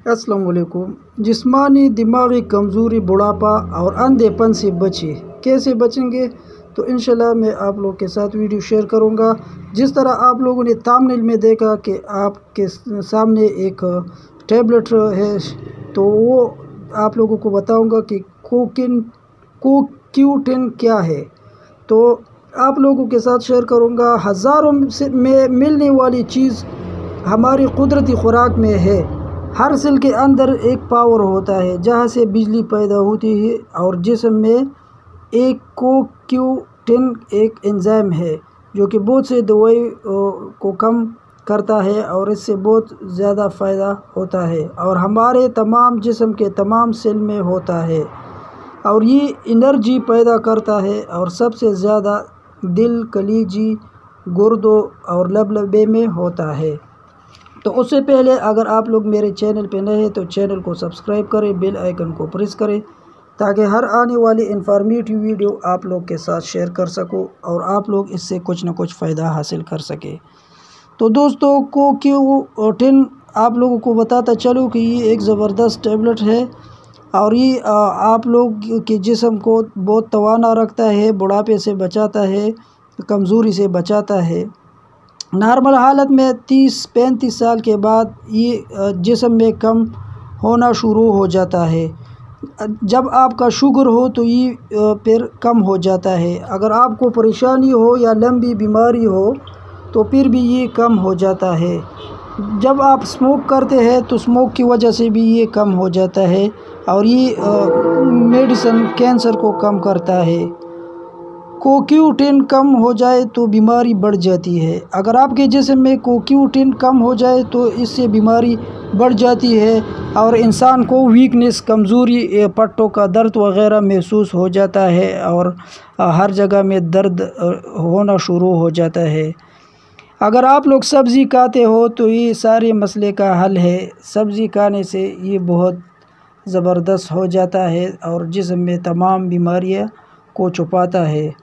अस्सलाम वालेकुम। जिस्मानी दिमागी कमज़ोरी, बुढ़ापा और अंधेपन से बचे, कैसे बचेंगे? तो इंशाल्लाह मैं आप लोग के साथ वीडियो शेयर करूंगा। जिस तरह आप लोगों ने थंबनेल में देखा कि आपके सामने एक टैबलेट है, तो वो आप लोगों को बताऊंगा कि CoQ10 क्या है। तो आप लोगों के साथ शेयर करूंगा। हज़ारों में मिलने वाली चीज़ हमारी कुदरती खुराक में है। हर सेल के अंदर एक पावर होता है जहाँ से बिजली पैदा होती है, और जिस्म में एक CoQ10 एक एंजाइम है जो कि बहुत से दवाई को कम करता है और इससे बहुत ज़्यादा फ़ायदा होता है, और हमारे तमाम जिस्म के तमाम सेल में होता है, और ये एनर्जी पैदा करता है, और सबसे ज़्यादा दिल, कलीजी, गुर्दों और लबलबे में होता है। तो उससे पहले अगर आप लोग मेरे चैनल पे नए हैं तो चैनल को सब्सक्राइब करें, बेल आइकन को प्रेस करें, ताकि हर आने वाली इन्फॉर्मेटिव वीडियो आप लोग के साथ शेयर कर सकूं और आप लोग इससे कुछ ना कुछ फ़ायदा हासिल कर सके। तो दोस्तों, CoQ10 आप लोगों को बताता चलूँ कि ये एक ज़बरदस्त टैबलेट है, और ये आप लोग के जिस्म को बहुत तवाना रखता है, बुढ़ापे से बचाता है, कमज़ोरी से बचाता है। नॉर्मल हालत में 30-35 साल के बाद ये जिस्म में कम होना शुरू हो जाता है। जब आपका शुगर हो तो ये फिर कम हो जाता है। अगर आपको परेशानी हो या लंबी बीमारी हो तो फिर भी ये कम हो जाता है। जब आप स्मोक करते हैं तो स्मोक की वजह से भी ये कम हो जाता है, और ये मेडिसिन कैंसर को कम करता है। CoQ10 कम हो जाए तो बीमारी बढ़ जाती है। अगर आपके जिस्म में CoQ10 कम हो जाए तो इससे बीमारी बढ़ जाती है, और इंसान को वीकनेस, कमज़ोरी, पट्टों का दर्द वग़ैरह महसूस हो जाता है, और हर जगह में दर्द होना शुरू हो जाता है। अगर आप लोग सब्ज़ी खाते हो तो ये सारे मसले का हल है। सब्ज़ी खाने से ये बहुत ज़बरदस्त हो जाता है और जिस्म में तमाम बीमारियां को छुपाता है।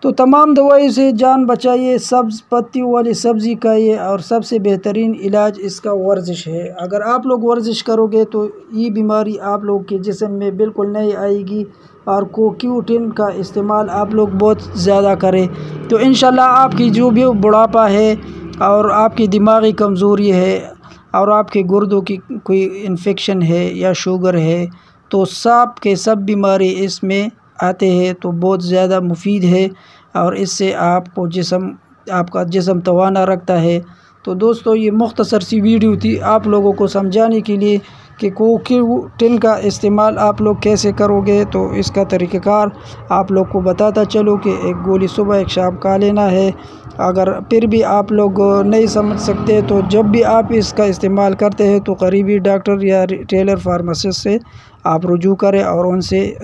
तो तमाम दवाई से जान बचाइए, सब्ज़ पत्तियों वाली सब्ज़ी खाइए, और सबसे बेहतरीन इलाज इसका वर्जिश है। अगर आप लोग वर्जिश करोगे तो ये बीमारी आप लोग के जिस्म में बिल्कुल नहीं आएगी, और CoQ10 का इस्तेमाल आप लोग बहुत ज़्यादा करें तो इंशाल्लाह आपकी जो भी बुढ़ापा है, और आपकी दिमागी कमज़ोरी है, और आपके गुर्दों की कोई इन्फेक्शन है या शुगर है, तो सब के सब बीमारी इसमें आते हैं। तो बहुत ज़्यादा मुफीद है, और इससे आपका जिस्म तवाना रखता है। तो दोस्तों, ये मुख्तसर सी वीडियो थी आप लोगों को समझाने के लिए कि CoQ10 का इस्तेमाल आप लोग कैसे करोगे। तो इसका तरीक़ाकार आप लोग को बताता चलो कि एक गोली सुबह एक शाम खा लेना है। अगर फिर भी आप लोग नहीं समझ सकते तो जब भी आप इसका इस्तेमाल करते हैं तो करीबी डॉक्टर या रिटेलर फार्मासिस्ट से आप रुजू करें और उनसे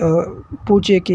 पूछे कि